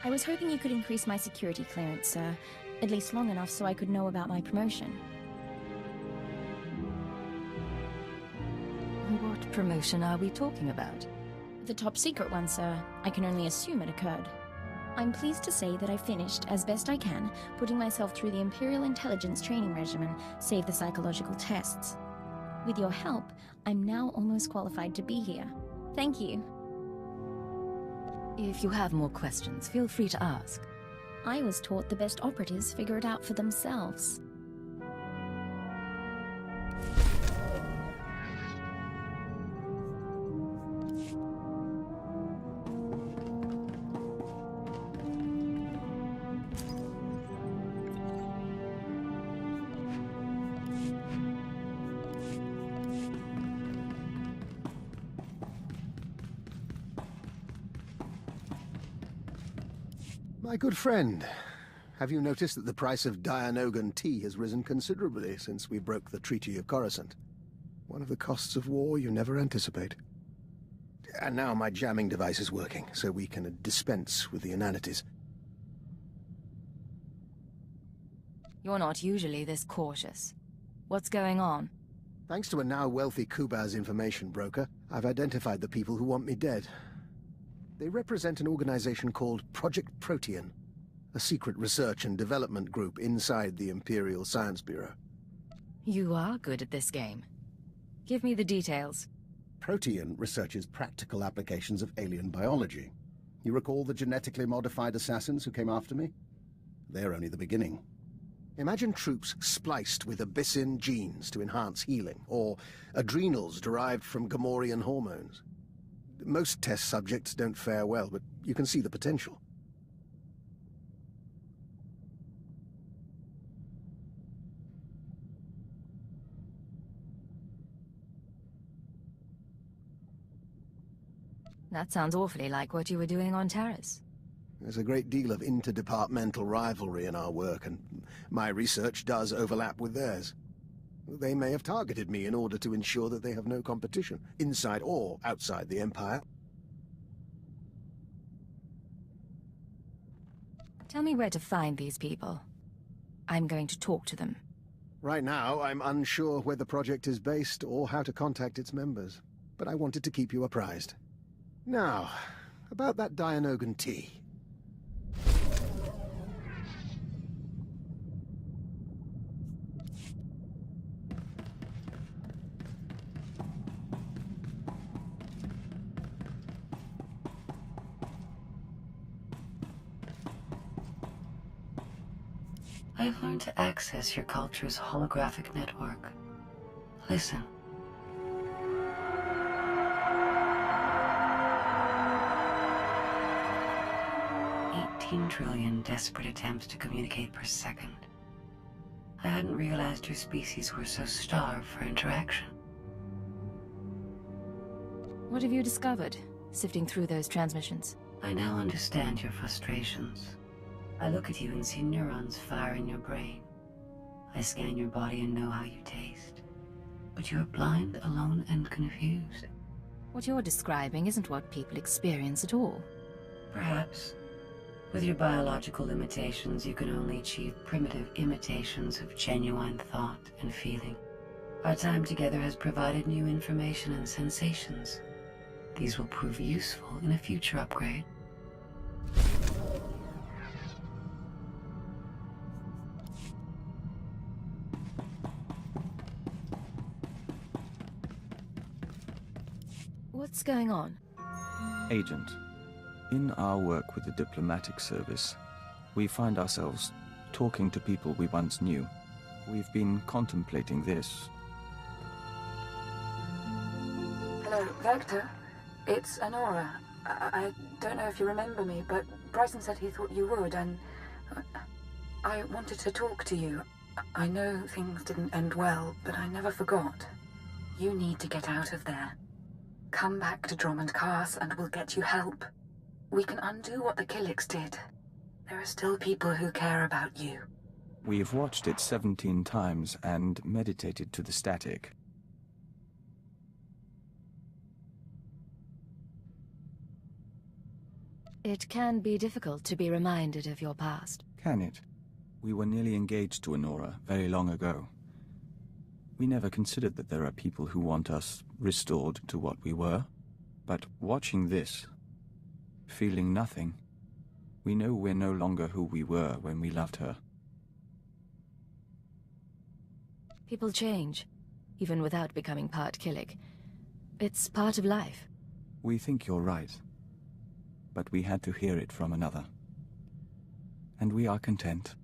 I was hoping you could increase my security clearance, sir. At least long enough so I could know about my promotion. What promotion are we talking about? The top secret one, sir. I can only assume it occurred. I'm pleased to say that I finished, as best I can, putting myself through the Imperial Intelligence training regimen, save the psychological tests. With your help, I'm now almost qualified to be here. Thank you. If you have more questions, feel free to ask. I was taught the best operatives figure it out for themselves. My good friend, have you noticed that the price of Dianogan tea has risen considerably since we broke the Treaty of Coruscant? One of the costs of war you never anticipate. And now my jamming device is working, so we can dispense with the inanities. You're not usually this cautious. What's going on? Thanks to a now wealthy Kubaz information broker, I've identified the people who want me dead. They represent an organization called Project Protean, a secret research and development group inside the Imperial Science Bureau. You are good at this game. Give me the details. Protean researches practical applications of alien biology. You recall the genetically modified assassins who came after me? They're only the beginning. Imagine troops spliced with Abyssin genes to enhance healing, or adrenals derived from Gamorrean hormones. Most test subjects don't fare well, but you can see the potential. That sounds awfully like what you were doing on Taris. There's a great deal of interdepartmental rivalry in our work, and my research does overlap with theirs. They may have targeted me in order to ensure that they have no competition, inside or outside the Empire. Tell me where to find these people. I'm going to talk to them. Right now, I'm unsure where the project is based or how to contact its members, but I wanted to keep you apprised. Now, about that Dianogan tea. I've learned to access your culture's holographic network. Listen. $18 trillion desperate attempts to communicate per second. I hadn't realized your species were so starved for interaction. What have you discovered, sifting through those transmissions? I now understand your frustrations. I look at you and see neurons fire in your brain. I scan your body and know how you taste. But you are blind, alone, and confused. What you're describing isn't what people experience at all. Perhaps. With your biological limitations, you can only achieve primitive imitations of genuine thought and feeling. Our time together has provided new information and sensations. These will prove useful in a future upgrade. What's going on? Agent, in our work with the diplomatic service, we find ourselves talking to people we once knew. We've been contemplating this. Hello, Vector. It's Honora. I don't know if you remember me, but Bryson said he thought you would, and I wanted to talk to you. I know things didn't end well, but I never forgot. You need to get out of there. Come back to Drummond Cars and we'll get you help. We can undo what the Killiks did. There are still people who care about you. We've watched it 17 times and meditated to the static. It can be difficult to be reminded of your past. Can it? We were nearly engaged to Honora very long ago. We never considered that there are people who want us restored to what we were. But watching this, feeling nothing, we know we're no longer who we were when we loved her. People change, even without becoming part Killik. It's part of life. We think you're right. But we had to hear it from another. And we are content.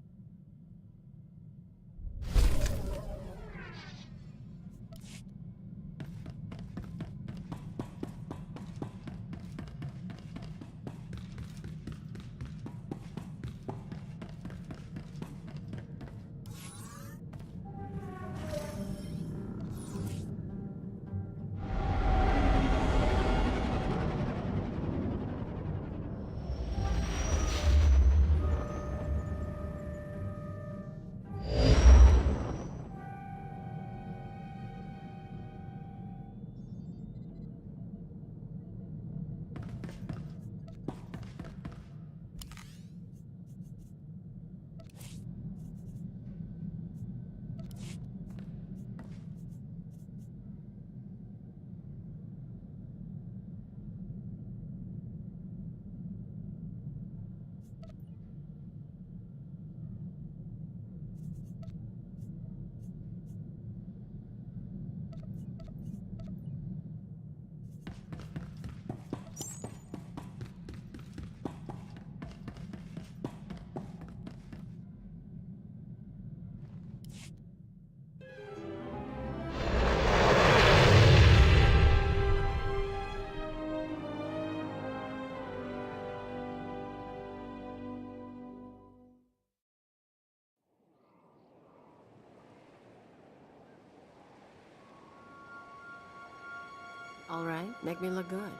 All right, make me look good.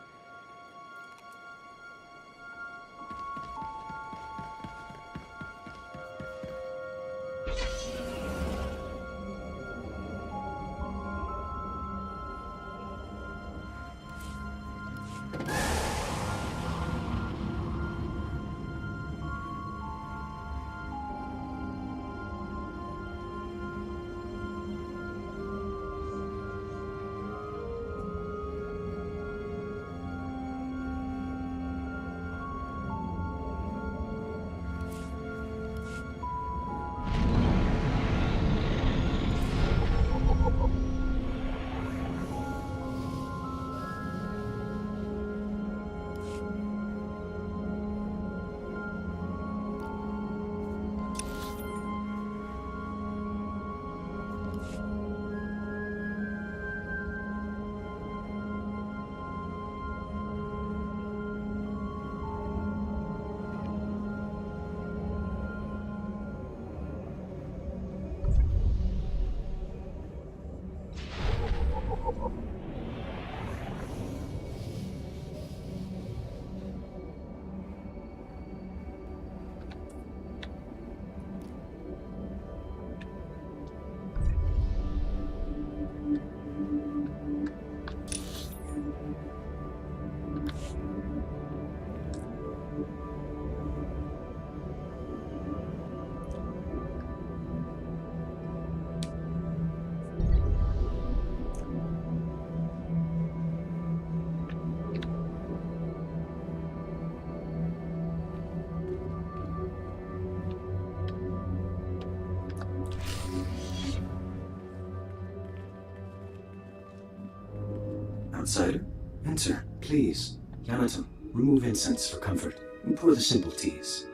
Outsider, enter, please. Yamato, remove incense for comfort, and pour the simple teas.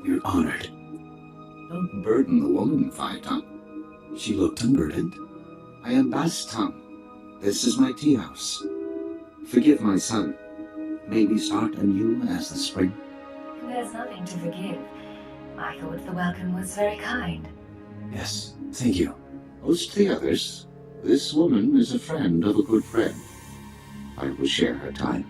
We're honored. Don't burden the woman, Phaeton. She looked unburdened. I am Bastam. This is my tea house. Forgive my son. May we start anew as the spring? There's nothing to forgive. I thought the welcome was very kind. Yes, thank you. Most the others, this woman is a friend of a good friend. I will share her time.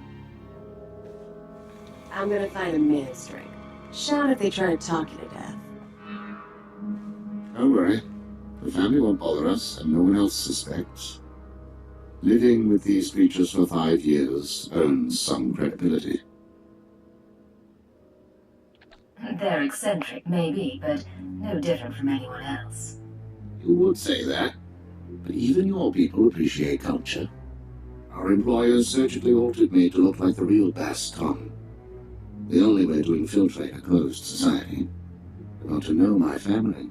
I'm gonna find a man's drink. Shout if they try to talk you to death. Don't worry. The family won't bother us, and no one else suspects. Living with these creatures for 5 years earns some credibility. They're eccentric, maybe, but no different from anyone else. You would say that, but even your people appreciate culture. Our employers surgically altered me to look like the real Bass Tom. The only way to infiltrate a closed society. I want to know my family,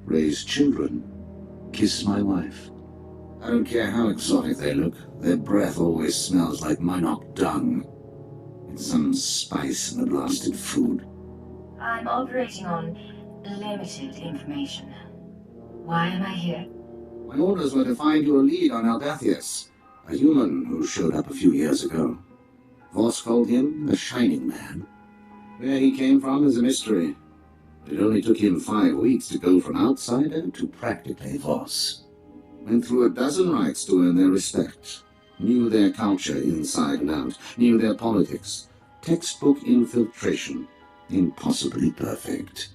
raise children, kiss my wife. I don't care how exotic they look, their breath always smells like Minot dung. It's some spice in the blasted food. I'm operating on limited information. Why am I here? My orders were to find you a lead on Aldathius, a human who showed up a few years ago. Voss called him a shining man. Where he came from is a mystery. It only took him 5 weeks to go from outsider to practically Voss. Went through a dozen rites to earn their respect. Knew their culture inside and out. Knew their politics. Textbook infiltration. Impossibly perfect.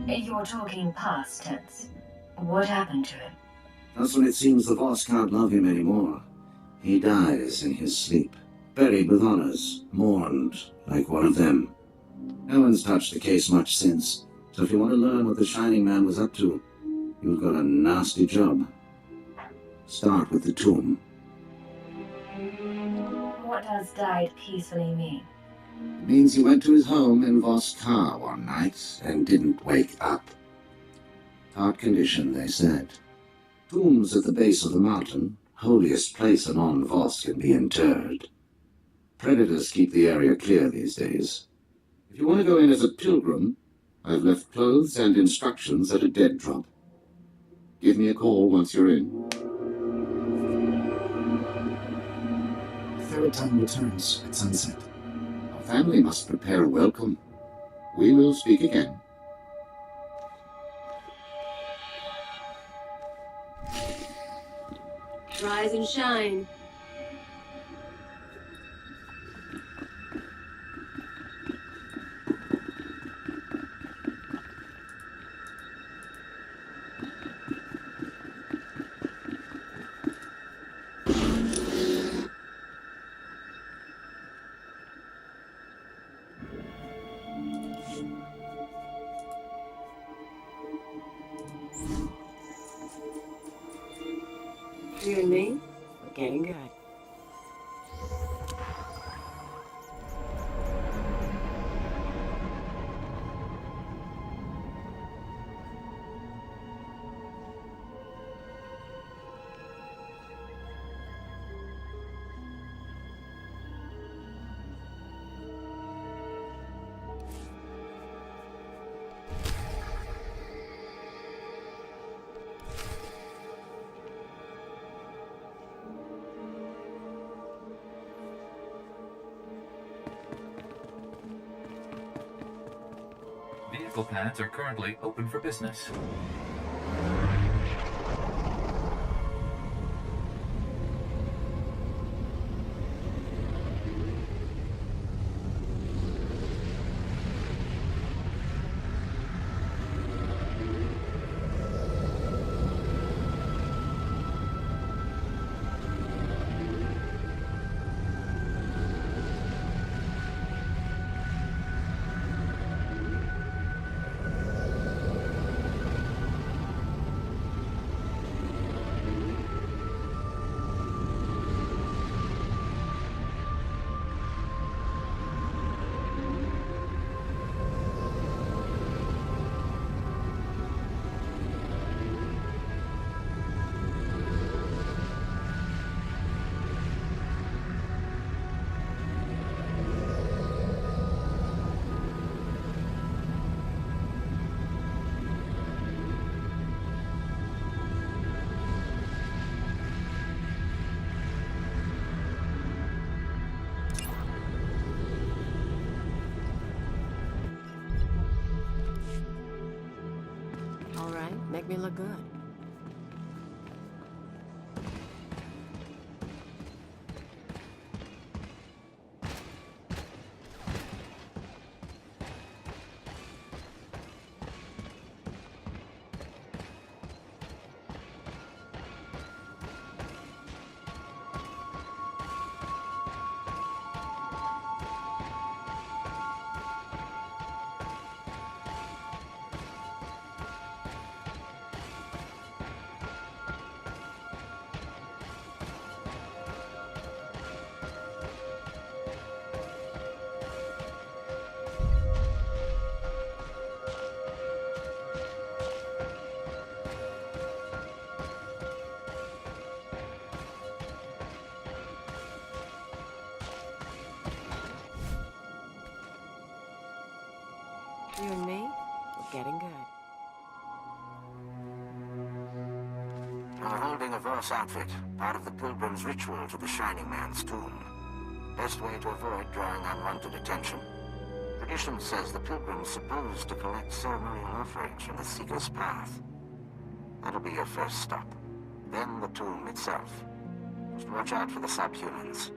You're talking past tense. What happened to him? That's when it seems the Voss can't love him anymore. He dies in his sleep. Buried with honors. Mourned like one of them. No one's touched the case much since. So if you want to learn what the Shining Man was up to, you've got a nasty job. Start with the tomb. What does died peacefully mean? It means he went to his home in Voss Car one night and didn't wake up. Heart condition, they said. Tombs at the base of the mountain, holiest place a non-Voss can be interred. Predators keep the area clear these days. If you want to go in as a pilgrim, I've left clothes and instructions at a dead drop. Give me a call once you're in. Third time returns at sunset. Our family must prepare a welcome. We will speak again. Rise and shine. You and me, we're getting good. Vehicle pads are currently open for business. All right, make me look good. You and me, we're getting good. You're holding a Voss outfit, part of the pilgrim's ritual to the Shining Man's tomb. Best way to avoid drawing unwanted attention. Tradition says the pilgrim's supposed to collect ceremonial offerings from the Seeker's path. That'll be your first stop. Then the tomb itself. Just watch out for the subhumans.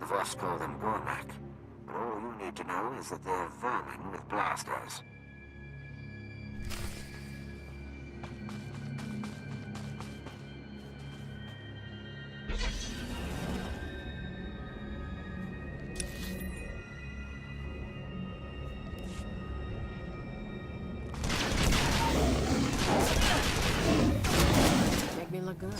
The Voss call them Gornak, but all you need to know is that they're vermin with blasters. Make me look good.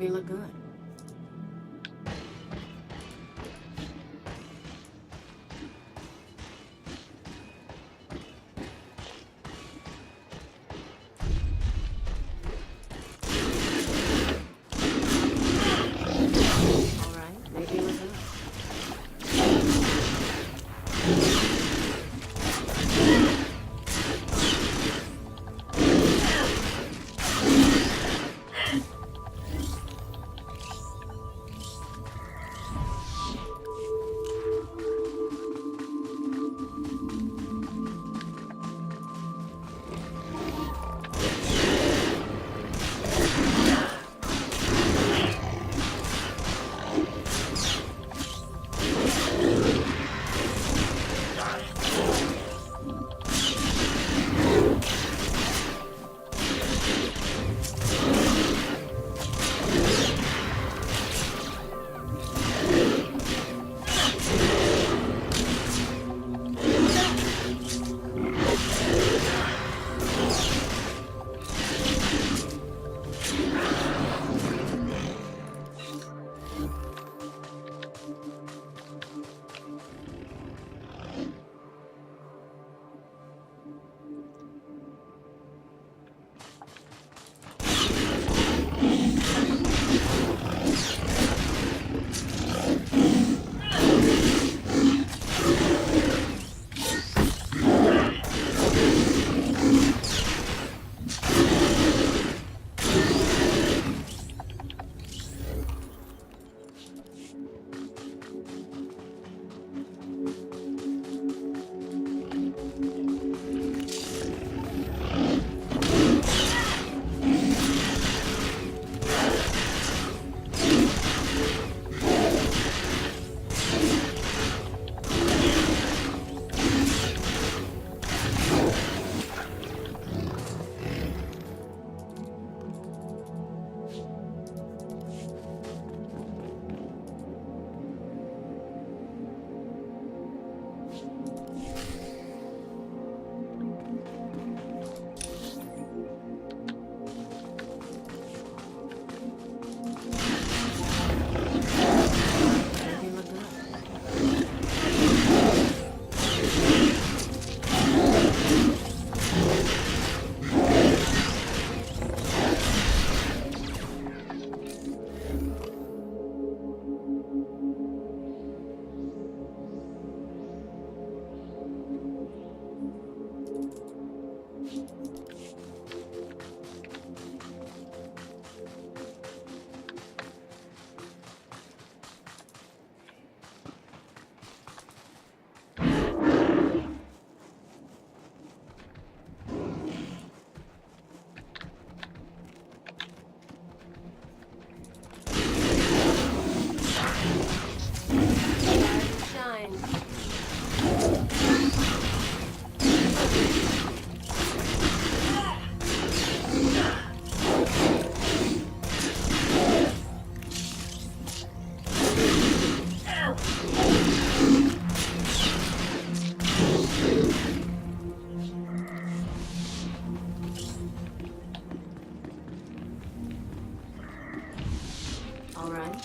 you look good.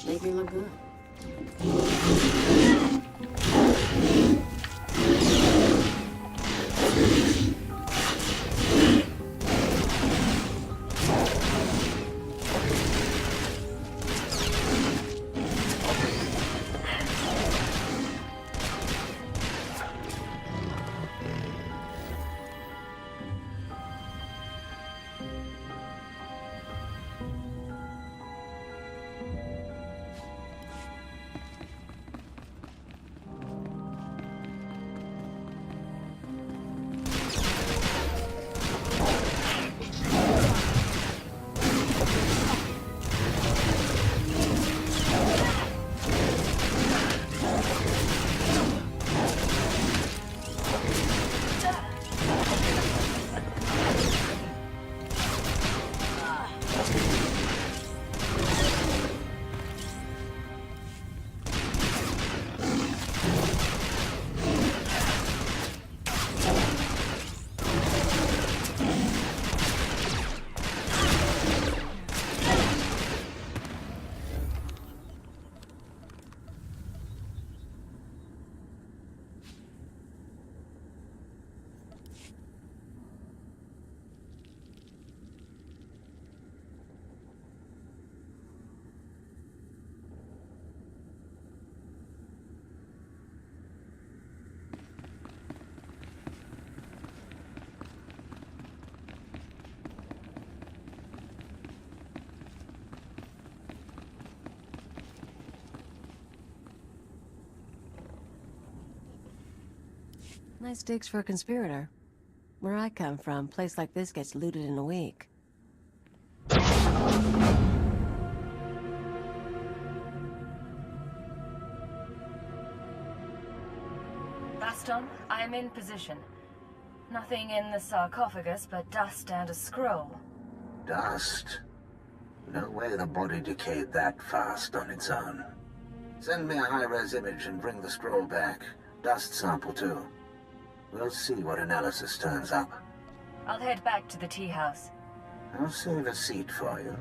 Make me look good. Nice digs for a conspirator. Where I come from, a place like this gets looted in a week. Baston, I am in position. Nothing in the sarcophagus but dust and a scroll. Dust? No way the body decayed that fast on its own. Send me a high-res image and bring the scroll back. Dust sample too. We'll see what analysis turns up. I'll head back to the tea house. I'll save a seat for you.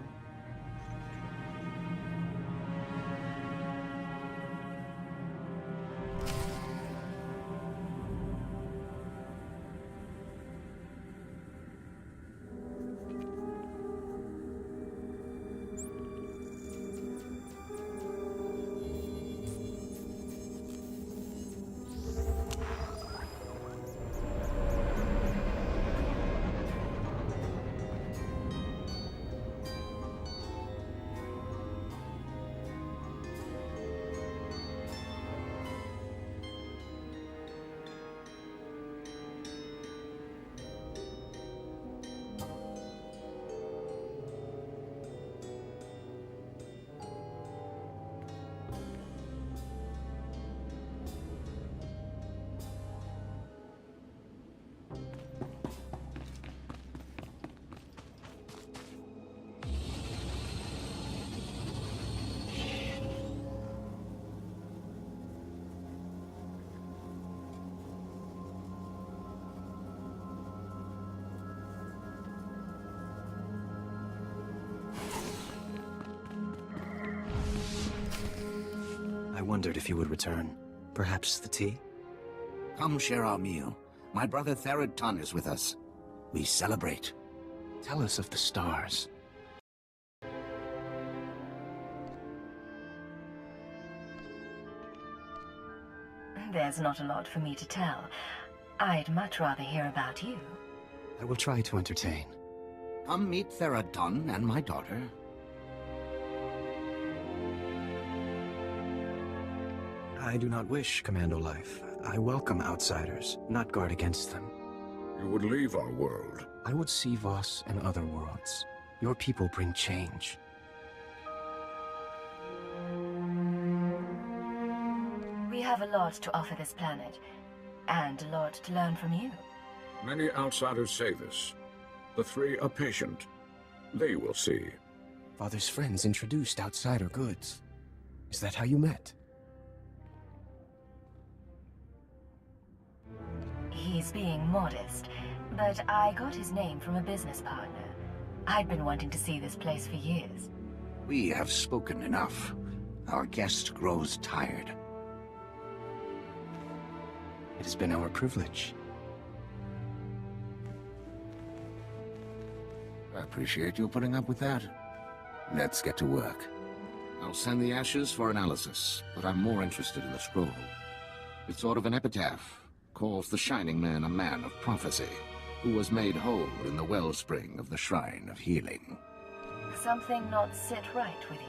I wondered if you would return. Perhaps the tea? Come share our meal. My brother Therod Tun is with us. We celebrate. Tell us of the stars. There's not a lot for me to tell. I'd much rather hear about you. I will try to entertain. Come meet Therod Tun and my daughter. I do not wish commando life. I welcome outsiders, not guard against them. You would leave our world. I would see Voss and other worlds. Your people bring change. We have a lot to offer this planet, and a lot to learn from you. Many outsiders say this. The three are patient. They will see. Father's friends introduced outsider goods. Is that how you met? He's being modest, but I got his name from a business partner. I'd been wanting to see this place for years. We have spoken enough. Our guest grows tired. It has been our privilege. I appreciate you putting up with that. Let's get to work. I'll send the ashes for analysis, but I'm more interested in the scroll. It's sort of an epitaph. Calls the Shining Man a man of prophecy, who was made whole in the wellspring of the Shrine of Healing. Something not sit right with you.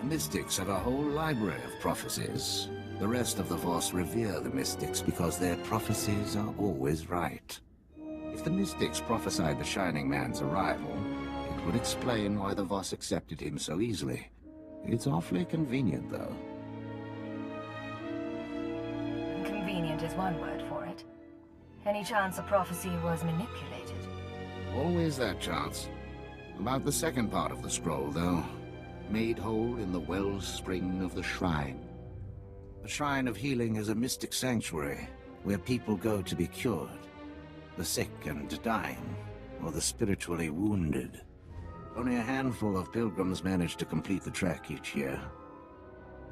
The Mystics have a whole library of prophecies. The rest of the Voss revere the Mystics because their prophecies are always right. If the Mystics prophesied the Shining Man's arrival, it would explain why the Voss accepted him so easily. It's awfully convenient, though. Convenient is one word for it. Any chance a prophecy was manipulated? Always that chance. About the second part of the scroll, though. Made whole in the wellspring of the Shrine. The Shrine of Healing is a mystic sanctuary where people go to be cured. The sick and dying, or the spiritually wounded. Only a handful of pilgrims manage to complete the trek each year.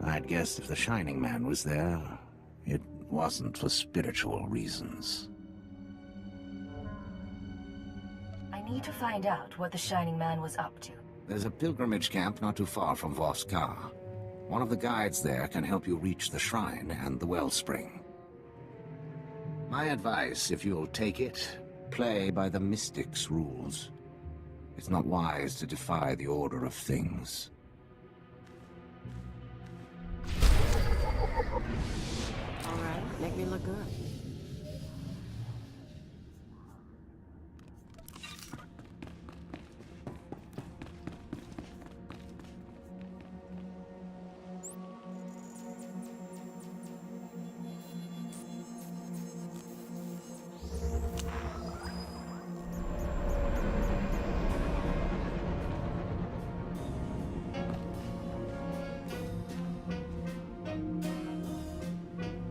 I'd guess if the Shining Man was there, it wasn't for spiritual reasons. I need to find out what the Shining Man was up to. There's a pilgrimage camp not too far from Voskar. One of the guides there can help you reach the shrine and the wellspring. My advice, if you'll take it, play by the Mystics' rules. It's not wise to defy the order of things. All right, make me look good.